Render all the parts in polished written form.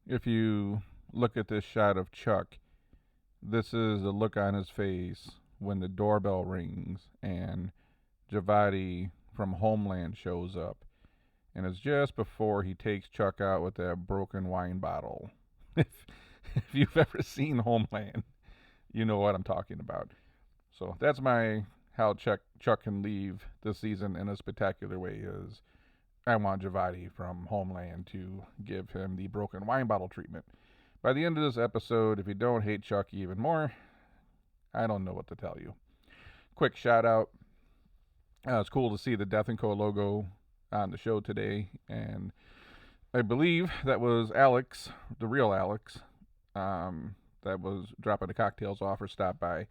If you look at this shot of Chuck, this is the look on his face when the doorbell rings and Javadi from Homeland shows up. And it's just before he takes Chuck out with that broken wine bottle. if, if you've ever seen Homeland, you know what I'm talking about. So that's my how Chuck can leave this season in a spectacular way is I want Javadi from Homeland to give him the broken wine bottle treatment. By the end of this episode, if you don't hate Chuck even more, I don't know what to tell you. Quick shout out. It's cool to see the Death and Co logo on the show today, and I believe that was Alex, the real Alex, that was dropping the cocktails off or stopped by.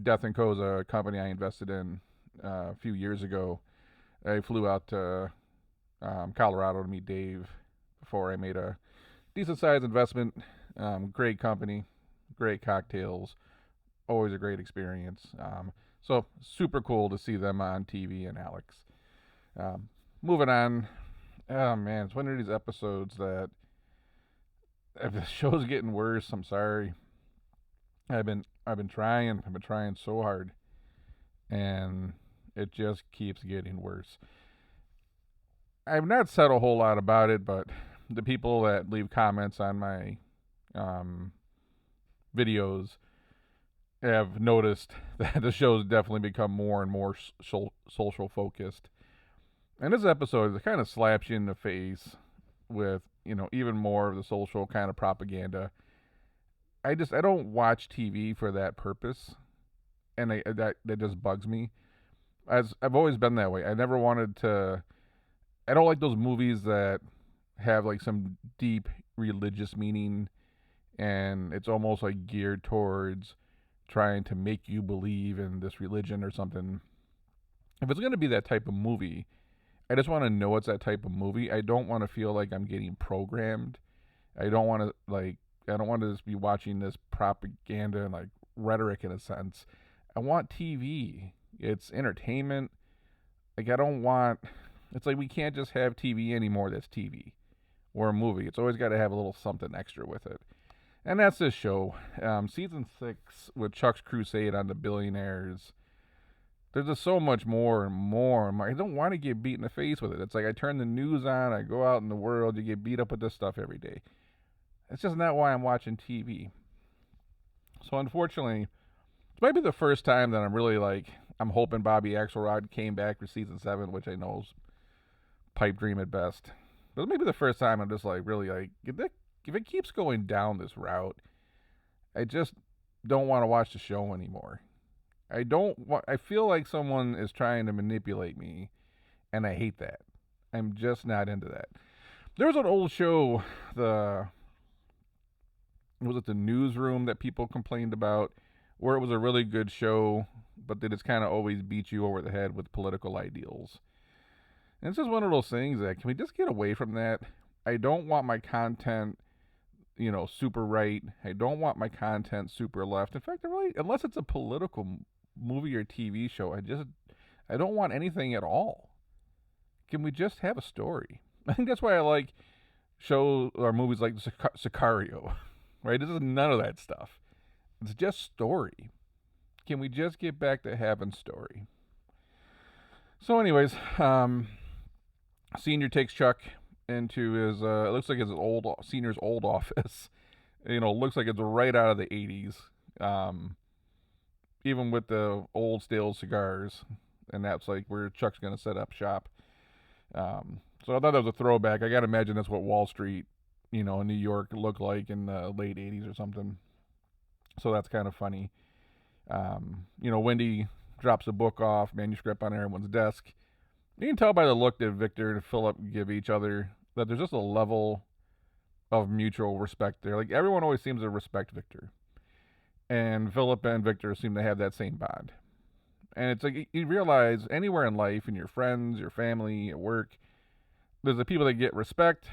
Death and Co is a company I invested in a few years ago. I flew out to Colorado to meet Dave before I made a decent sized investment. Great company, great cocktails, always a great experience. So super cool to see them on TV and Alex. Moving on. Oh man, it's one of these episodes that if the show's getting worse, I'm sorry. I've been trying. I've been trying so hard, and it just keeps getting worse. I've not said a whole lot about it, but the people that leave comments on my um, videos have noticed that the show's definitely become more and more social focused. And this episode kind of slaps you in the face with, even more of the social kind of propaganda. I don't watch TV for that purpose, and that just bugs me. As I've always been that way. I never wanted to. I don't like those movies that have like some deep religious meaning, and it's almost like geared towards trying to make you believe in this religion or something. If it's going to be that type of movie, I just want to know it's that type of movie. I don't want to feel like I'm getting programmed. I don't want to I don't want to just be watching this propaganda and like rhetoric in a sense. I want TV. It's entertainment. Like I don't want it's like we can't just have TV anymore that's TV or a movie. It's always got to have a little something extra with it. And that's this show. Season 6 with Chuck's Crusade on the billionaires. There's just so much more and more. I don't want to get beat in the face with it. It's like I turn the news on, I go out in the world, you get beat up with this stuff every day. It's just not why I'm watching TV. So unfortunately, it might be the first time that I'm really I'm hoping Bobby Axelrod came back for season 7, which I know is pipe dream at best. But maybe the first time I'm just really if it keeps going down this route, I just don't want to watch the show anymore. I feel like someone is trying to manipulate me, and I hate that. I'm just not into that. There was an old show, was it the Newsroom that people complained about, where it was a really good show, but they just kind of always beat you over the head with political ideals. And it's just one of those things that can we just get away from that? I don't want my content, super right. I don't want my content super left. In fact, unless it's a political movie or TV show, I don't want anything at all. Can we just have a story? I think that's why I like shows or movies like Sicario, right? This is none of that stuff. It's just story. Can we just get back to having story? So, anyways, Senior takes Chuck into his, it looks like his Senior's old office. Looks like it's right out of the 80s. Even with the old stale cigars. And that's like where Chuck's going to set up shop. So I thought that was a throwback. I got to imagine that's what Wall Street, in New York looked like in the late 80s or something. So that's kind of funny. Wendy drops a book off, manuscript on everyone's desk. You can tell by the look that Victor and Philip give each other that there's just a level of mutual respect there. Like everyone always seems to respect Victor. And Philip and Victor seem to have that same bond. And it's like you realize anywhere in life, in your friends, your family, at work, there's the people that get respect,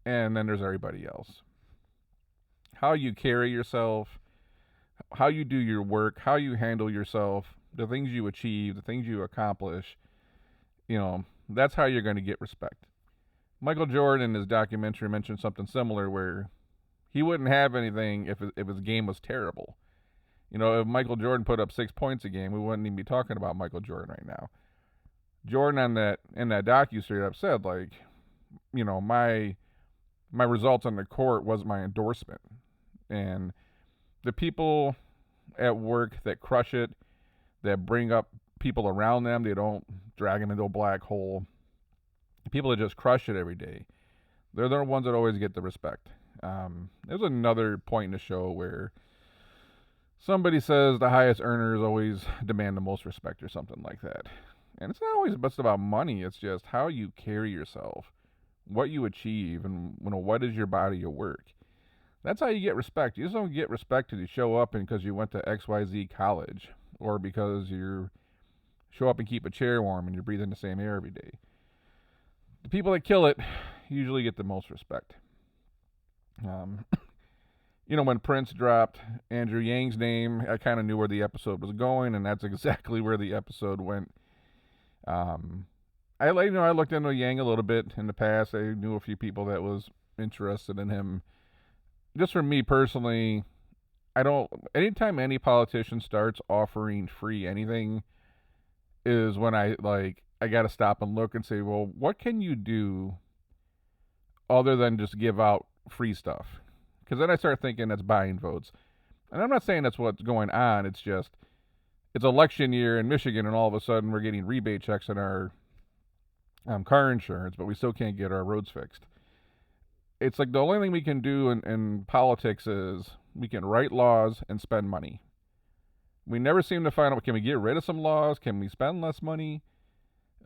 and then there's everybody else. How you carry yourself, how you do your work, how you handle yourself, the things you achieve, the things you accomplish, that's how you're going to get respect. Michael Jordan in his documentary mentioned something similar where He wouldn't have anything if his game was terrible. If Michael Jordan put up 6 points a game, we wouldn't even be talking about Michael Jordan right now. Jordan in that docu straight up said, like, my results on the court was my endorsement. And the people at work that crush it, that bring up people around them, they don't drag them into a black hole. The people that just crush it every day, they're the ones that always get the respect. There's another point in the show where somebody says the highest earners always demand the most respect or something like that. And it's not always just about money. It's just how you carry yourself, what you achieve, and what is your body of work. That's how you get respect. You just don't get respect because you show up and because you went to XYZ college, or because you show up and keep a chair warm and you're breathing the same air every day. The people that kill it usually get the most respect. When Prince dropped Andrew Yang's name, I kind of knew where the episode was going, and that's exactly where the episode went. I looked into Yang a little bit in the past. I knew a few people that was interested in him. Just for me personally, anytime any politician starts offering free anything is when I got to stop and look and say, well, what can you do other than just give out free stuff? Because then I start thinking that's buying votes. And I'm not saying that's what's going on. It's just, it's election year in Michigan, and all of a sudden we're getting rebate checks on our car insurance, but we still can't get our roads fixed. It's like the only thing we can do in politics is we can write laws and spend money. We never seem to find out, can we get rid of some laws? Can we spend less money?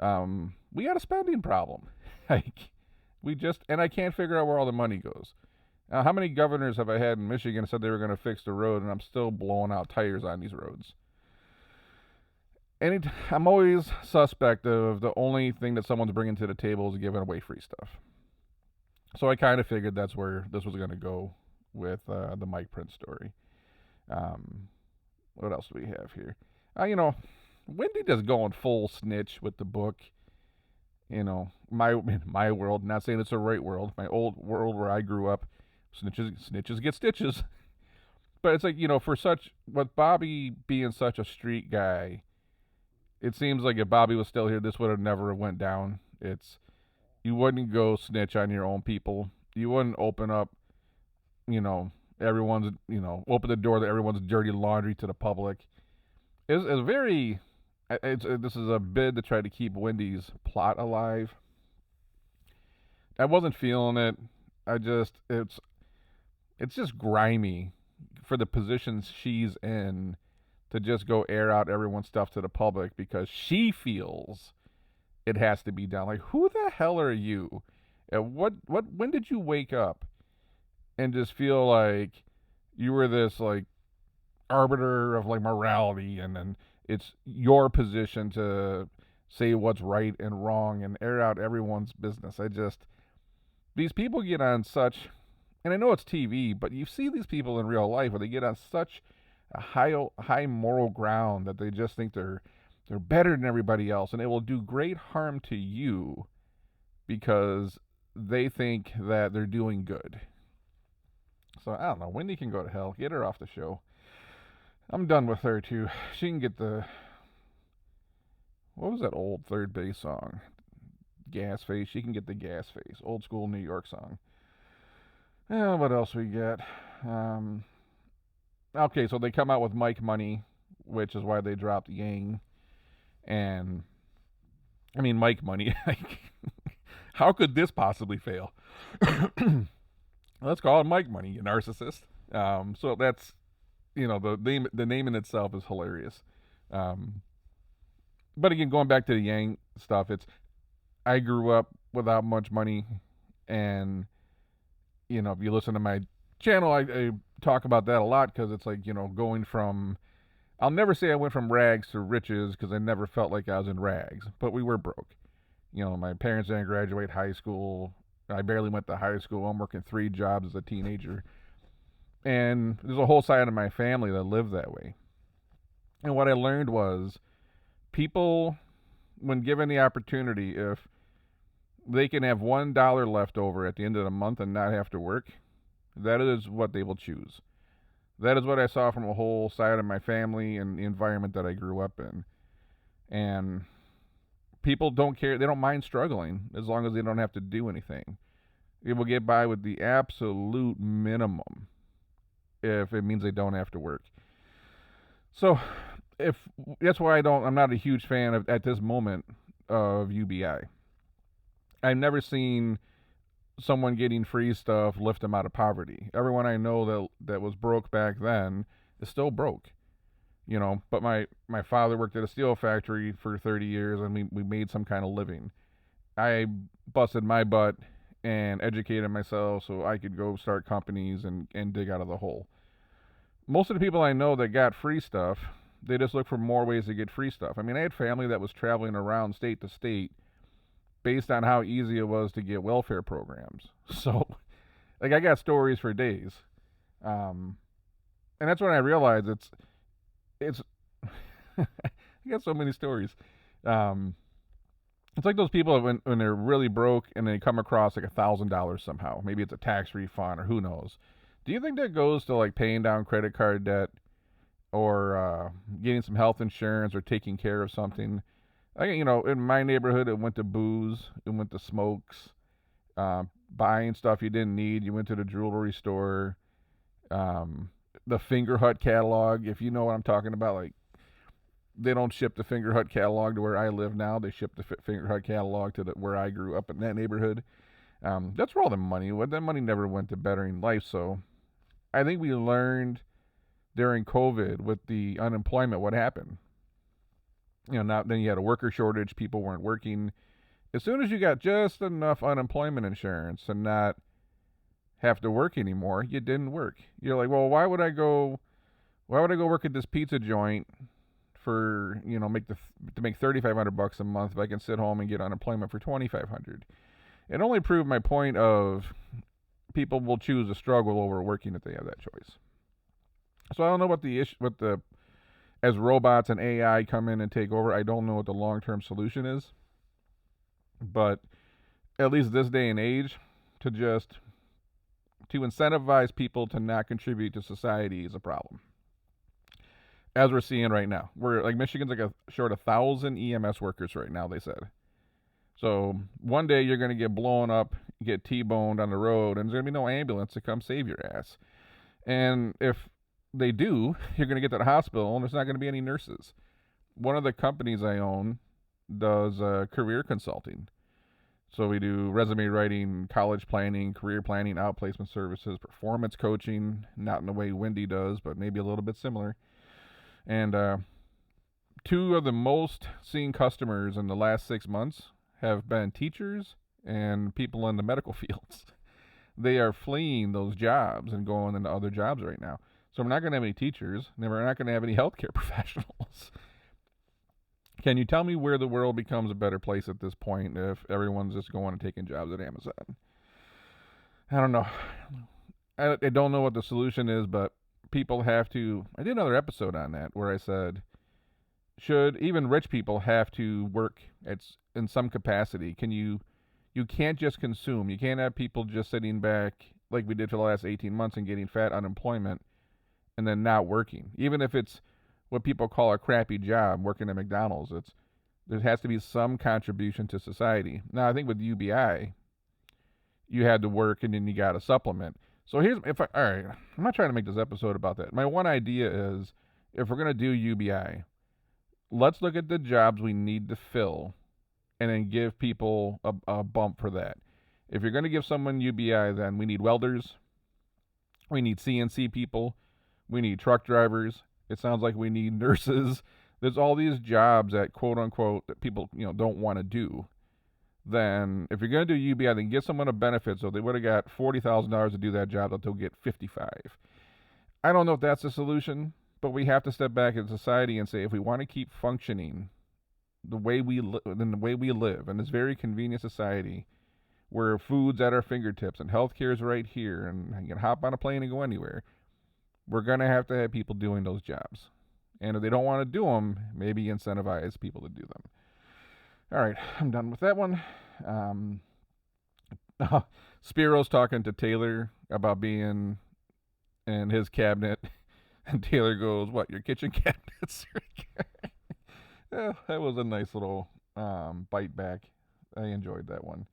We got a spending problem. And I can't figure out where all the money goes. Now, how many governors have I had in Michigan said they were going to fix the road, and I'm still blowing out tires on these roads? I'm always suspect of the only thing that someone's bringing to the table is giving away free stuff. So I kind of figured that's where this was going to go with the Mike Prince story. What else do we have here? Wendy just going full snitch with the book. My world, not saying it's the right world, my old world where I grew up, snitches get stitches. But it's like, with Bobby being such a street guy, it seems like if Bobby was still here, this would have never went down. You wouldn't go snitch on your own people. You wouldn't open up, open the door to everyone's dirty laundry to the public. It's very, this is a bid to try to keep Wendy's plot alive. I wasn't feeling it. It's just grimy for the positions she's in to just go air out everyone's stuff to the public because she feels it has to be done. Like, who the hell are you? And when did you wake up and just feel like you were this arbiter of morality, and then it's your position to say what's right and wrong and air out everyone's business? These people get on such, and I know it's TV, but you see these people in real life where they get on such a high moral ground that they just think they're better than everybody else, and it will do great harm to you because they think that they're doing good. So I don't know. Wendy can go to hell. Get her off the show. I'm done with her too. She can get what was that old third base song? Gas Face. She can get the Gas Face. Old school New York song. What else we got? Okay, so they come out with Mike Money, which is why they dropped Yang. And Mike Money. How could this possibly fail? Let's call it Mike Money, you narcissist. So that's, the name in itself is hilarious. But again, going back to the Yang stuff, I grew up without much money, and if you listen to my channel, I talk about that a lot because it's going from, I'll never say I went from rags to riches because I never felt like I was in rags, but we were broke. My parents didn't graduate high school. I barely went to high school. I'm working 3 jobs as a teenager. And there's a whole side of my family that lived that way. And what I learned was people, when given the opportunity, if they can have $1 left over at the end of the month and not have to work, That is what they will choose. That is what I saw from a whole side of my family and the environment that I grew up in. And people don't care. They don't mind struggling as long as they don't have to do anything. They will get by with the absolute minimum if it means they don't have to work. So, if that's why I'm not a huge fan of at this moment of UBI. I've never seen someone getting free stuff lift them out of poverty. Everyone I know that was broke back then is still broke. But my father worked at a steel factory for 30 years, and we made some kind of living. I busted my butt and educated myself so I could go start companies and dig out of the hole. Most of the people I know that got free stuff, they just look for more ways to get free stuff. I mean, I had family that was traveling around state to state based on how easy it was to get welfare programs. So, like, I got stories for days. And that's when I realized it's I got so many stories. It's like those people when they're really broke and they come across like $1,000 somehow. Maybe it's a tax refund or who knows. Do you think that goes to like paying down credit card debt or getting some health insurance or taking care of something? In my neighborhood, it went to booze, it went to smokes, buying stuff you didn't need. You went to the jewelry store, the Finger Hut catalog, if you know what I'm talking about. Like, they don't ship the Finger Hut catalog to where I live now. They ship the Finger Hut catalog to where I grew up in that neighborhood. That's where all the money went. That money never went to bettering life. So I think we learned during COVID with the unemployment what happened. Now then you had a worker shortage. People weren't working. As soon as you got just enough unemployment insurance to not have to work anymore, you didn't work. You're like, well, why would I go work at this pizza joint for to make $3,500 a month if I can sit home and get unemployment for $2,500? It only proved my point of people will choose to struggle over working if they have that choice. So I don't know what the issue, as robots and AI come in and take over, I don't know what the long-term solution is. But at least this day and age, to incentivize people to not contribute to society is a problem. As we're seeing right now, Michigan's short 1,000 EMS workers right now, they said. So one day you're going to get blown up, get T-boned on the road, and there's going to be no ambulance to come save your ass. And if they do, you're going to get to the hospital, and there's not going to be any nurses. One of the companies I own does career consulting. So we do resume writing, college planning, career planning, outplacement services, performance coaching, not in the way Wendy does, but maybe a little bit similar. And two of the most seen customers in the last 6 months have been teachers and people in the medical fields. They are fleeing those jobs and going into other jobs right now. So we're not going to have any teachers. We're not going to have any healthcare professionals. Can you tell me where the world becomes a better place at this point if everyone's just going and taking jobs at Amazon? I don't know. I don't know what the solution is, but people have to. I did another episode on that where I said, should even rich people have to work in some capacity? You can't just consume. You can't have people just sitting back like we did for the last 18 months and getting fat unemployment and then not working. Even if it's what people call a crappy job, working at McDonald's, there has to be some contribution to society. Now, I think with UBI, you had to work and then you got a supplement. So all right, I'm not trying to make this episode about that. My one idea is, if we're going to do UBI, let's look at the jobs we need to fill and then give people a bump for that. If you're going to give someone UBI, then we need welders, we need CNC people, we need truck drivers. It sounds like we need nurses. There's all these jobs that, quote unquote, that people don't want to do. Then if you're going to do UBI, then get someone a benefit. So they would have got $40,000 to do that job, that they'll get $55,000. I don't know if that's a solution, but we have to step back as a society and say, if we want to keep functioning the way we live in this very convenient society where food's at our fingertips and healthcare is right here and you can hop on a plane and go anywhere, we're going to have people doing those jobs. And if they don't want to do them, maybe incentivize people to do them. All right, I'm done with that one. Spiro's talking to Taylor about being in his cabinet, and Taylor goes, "What, your kitchen cabinets?" Yeah, that was a nice little bite back. I enjoyed that one.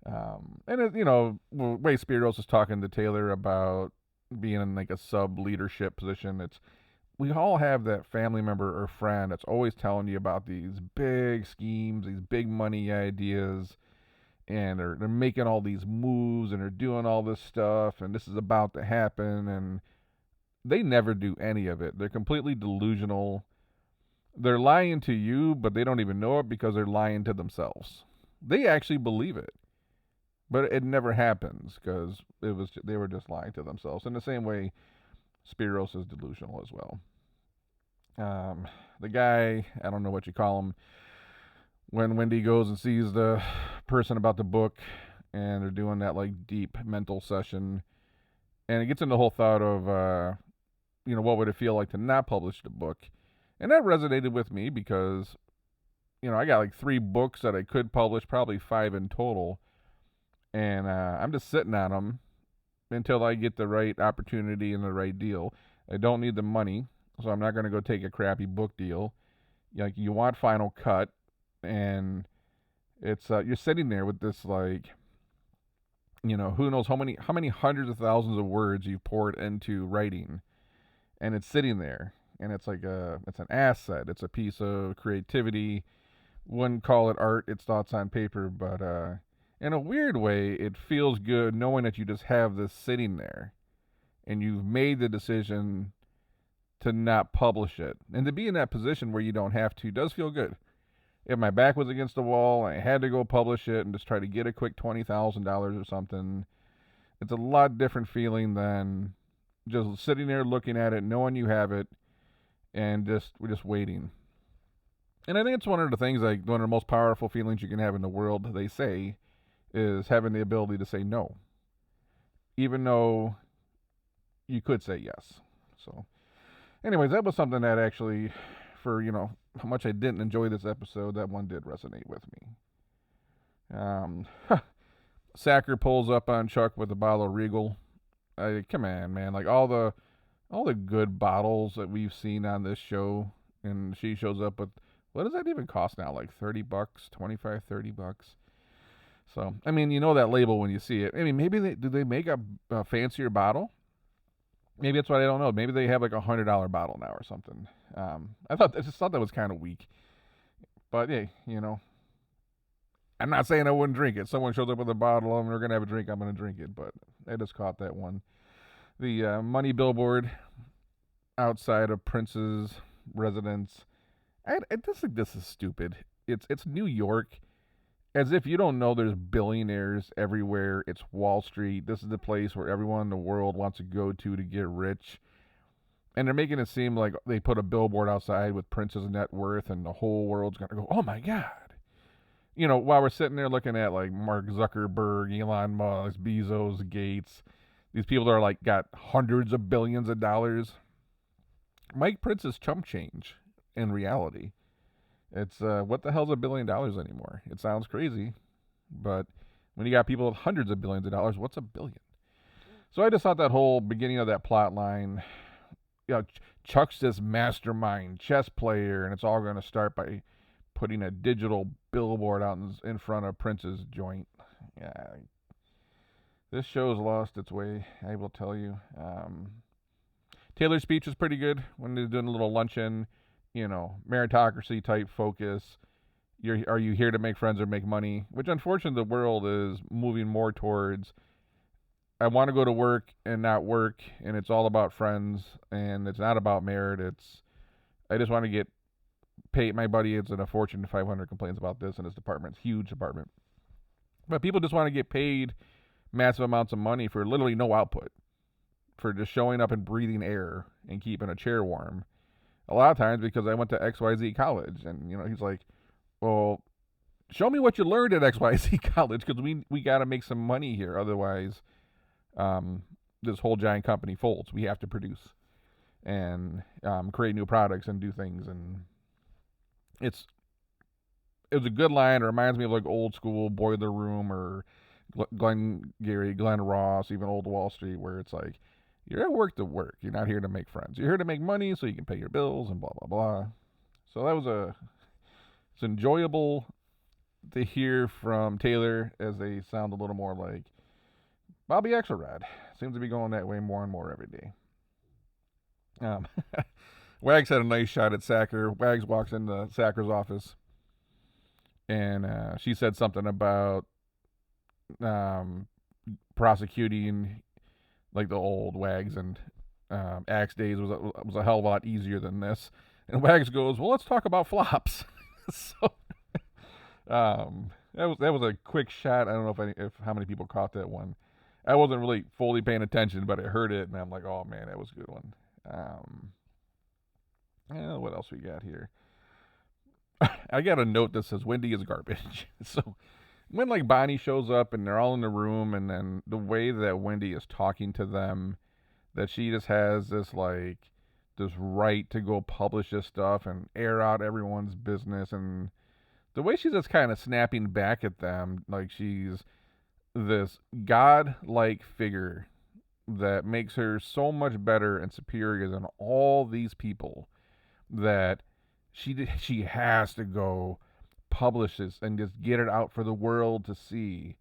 And it, way Spiros is talking to Taylor about being in like a sub leadership position. It's we all have that family member or friend that's always telling you about these big schemes, these big money ideas, and they're making all these moves and they're doing all this stuff, and this is about to happen, and they never do any of it. They're completely delusional. They're lying to you, but they don't even know it because they're lying to themselves. They actually believe it, but it never happens because they were just lying to themselves. In the same way, Spiros is delusional as well. Um, the guy, I don't know what you call him, when Wendy goes and sees the person about the book, and they're doing that like deep mental session, and it gets into the whole thought of, what would it feel like to not publish the book, and that resonated with me because, I got like 3 books that I could publish, probably 5 in total, and I'm just sitting on them until I get the right opportunity and the right deal. I don't need the money, so I'm not going to go take a crappy book deal. Like, you want Final Cut, and it's you're sitting there with this, like, who knows how many hundreds of thousands of words you've poured into writing, and it's sitting there, and it's like it's an asset. It's a piece of creativity. Wouldn't call it art. It's thoughts on paper, but in a weird way, it feels good knowing that you just have this sitting there, and you've made the decision to not publish it, and to be in that position where you don't have to does feel good. If my back was against the wall and I had to go publish it and just try to get a quick $20,000 or something, it's a lot different feeling than just sitting there looking at it, knowing you have it, and we're just waiting. And I think it's one of the things, like one of the most powerful feelings you can have in the world, they say, is having the ability to say no, even though you could say yes. So, anyways, that was something that actually, for how much I didn't enjoy this episode, that one did resonate with me. Sacker pulls up on Chuck with a bottle of Regal. Come on, man! Like all the good bottles that we've seen on this show, and she shows up with, what does that even cost now? Like $30, 25, $30. So, I mean, you know that label when you see it. I mean, maybe do they make a fancier bottle? Maybe that's what I don't know. Maybe they have like $100 bottle now or something. I just thought that was kind of weak. But hey, I'm not saying I wouldn't drink it. Someone shows up with a bottle and we're gonna have a drink, I'm gonna drink it. But I just caught that one. The money billboard outside of Prince's residence. I just think this is stupid. It's New York. As if you don't know there's billionaires everywhere. It's Wall Street. This is the place where everyone in the world wants to go to get rich. And they're making it seem like they put a billboard outside with Prince's net worth and the whole world's going to go, oh my God. While we're sitting there looking at like Mark Zuckerberg, Elon Musk, Bezos, Gates, these people that are like got hundreds of billions of dollars. Mike Prince is chump change in reality. It's what the hell's $1 billion anymore? It sounds crazy, but when you got people with hundreds of billions of dollars, what's $1 billion? So I just thought that whole beginning of that plot line, Chuck's this mastermind chess player, and it's all going to start by putting a digital billboard out in front of Prince's joint. Yeah, this show's lost its way, I will tell you. Taylor's speech was pretty good when they're doing a little luncheon. Meritocracy type focus. Are you here to make friends or make money? Which, unfortunately, the world is moving more towards, I want to go to work and not work, and it's all about friends, and it's not about merit. I just want to get paid. My buddy is in a Fortune 500 complains about this in his department. It's a huge department. But people just want to get paid massive amounts of money for literally no output, for just showing up and breathing air and keeping a chair warm. A lot of times because I went to XYZ college, and he's like, well, show me what you learned at XYZ college, because we got to make some money here, otherwise this whole giant company folds. We have to produce and create new products and do things, and it was a good line. It reminds me of like old school Boiler Room or Glenn Ross, even Old Wall Street, where it's like, you're at work to work. You're not here to make friends. You're here to make money so you can pay your bills and blah blah blah. So that was it's enjoyable to hear from Taylor as they sound a little more like Bobby Axelrod. Seems to be going that way more and more every day. Um, Wags had a nice shot at Sacker. Wags walks into Sacker's office, and she said something about um, prosecuting like the old Wags and Axe days was a hell of a lot easier than this. And Wags goes, "Well, let's talk about flops." So that was a quick shot. I don't know if how many people caught that one. I wasn't really fully paying attention, but I heard it, and I'm like, "Oh man, that was a good one." What else we got here? I got a note that says Wendy is garbage. So when like Bonnie shows up and they're all in the room, and then the way that Wendy is talking to them, that she just has this right to go publish this stuff and air out everyone's business, and the way she's just kind of snapping back at them like she's this god-like figure that makes her so much better and superior than all these people that she has to go publish this and just get it out for the world to see.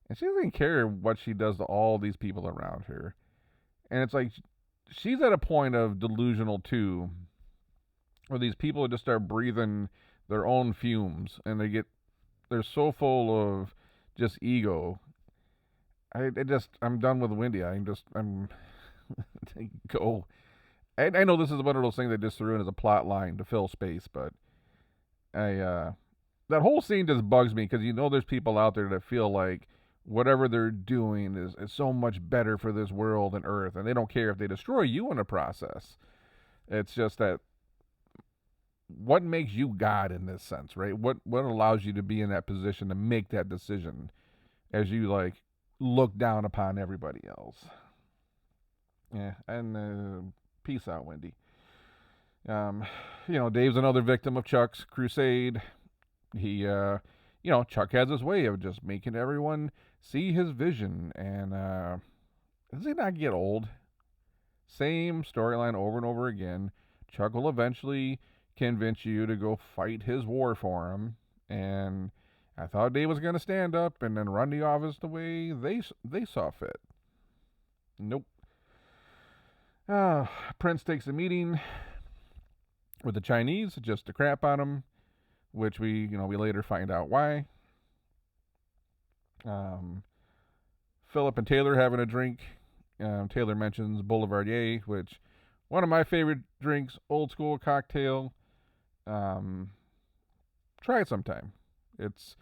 And she doesn't care what she does to all these people around her. And it's like she's at a point of delusional too, where these people just start breathing their own fumes and they're so full of just ego. I'm done with Wendy. I'm go. I know this is one of those things they just threw in as a plot line to fill space, but that whole scene just bugs me because there's people out there that feel like whatever they're doing is so much better for this world and Earth, and they don't care if they destroy you in the process. It's just that what makes you God in this sense, right? What allows you to be in that position to make that decision as you like look down upon everybody else? Yeah, and peace out, Wendy. Dave's another victim of Chuck's crusade. He, Chuck has his way of just making everyone see his vision, and does he not get old? Same storyline over and over again. Chuck will eventually convince you to go fight his war for him, and I thought Dave was going to stand up and then run the office the way they saw fit. Nope. Prince takes a meeting with the Chinese just to crap on him, which we later find out why. Philip and Taylor having a drink. Taylor mentions Boulevardier, which one of my favorite drinks, old school cocktail. Try it sometime. It's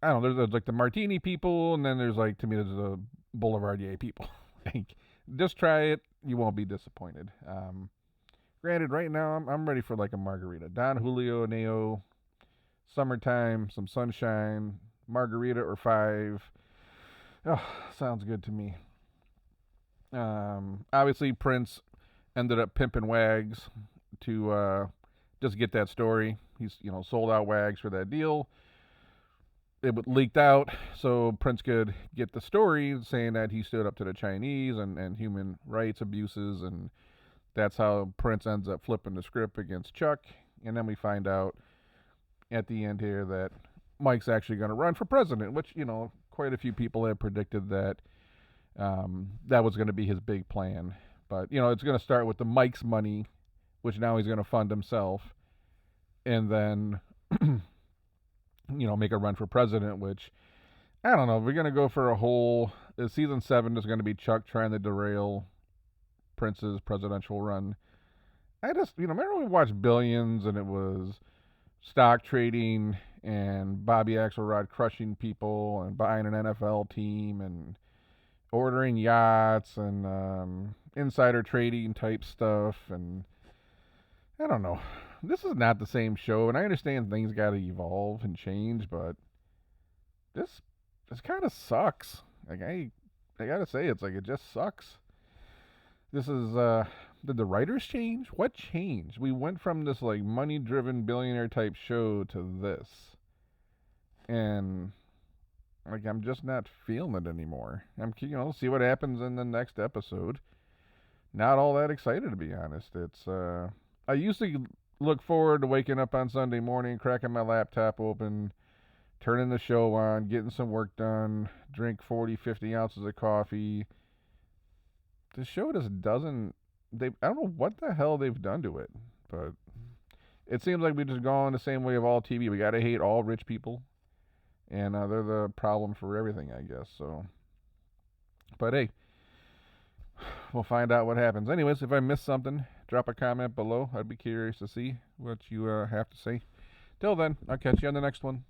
I don't know. There's like the martini people, and then there's like to me there's the Boulevardier people. Like, just try it. You won't be disappointed. Granted, right now I'm ready for like a margarita. Don Julio Neo, summertime, some sunshine, margarita or five. Oh, sounds good to me. Obviously, Prince ended up pimping Wags to just get that story. He's sold out Wags for that deal. It leaked out, so Prince could get the story saying that he stood up to the Chinese and human rights abuses, and that's how Prince ends up flipping the script against Chuck. And then we find out at the end here that Mike's actually going to run for president, which, quite a few people have predicted that that was going to be his big plan. But, it's going to start with the Mike's money, which now he's going to fund himself, and then, make a run for president, which, I don't know, we're going to go for a whole, season 7 is going to be Chuck trying to derail Prince's presidential run. I just, remember we watched Billions and it was stock trading and Bobby Axelrod crushing people and buying an NFL team and ordering yachts and insider trading type stuff, and I don't know. This is not the same show, and I understand things got to evolve and change, but this kind of sucks. Like I gotta say, it's like it just sucks. This is did the writers change? What changed? We went from this like money-driven billionaire type show to this, and Like, I'm just not feeling it anymore. See what happens in the next episode. Not all that excited, to be honest. I used to look forward to waking up on Sunday morning, cracking my laptop open, turning the show on, getting some work done, drink 40, 50 ounces of coffee. The show just doesn't. I don't know what the hell they've done to it, but it seems like we just gone the same way of all TV. We gotta hate all rich people, and they're the problem for everything, I guess. So, but hey, we'll find out what happens. Anyways, if I missed something, drop a comment below. I'd be curious to see what you have to say. Till then, I'll catch you on the next one.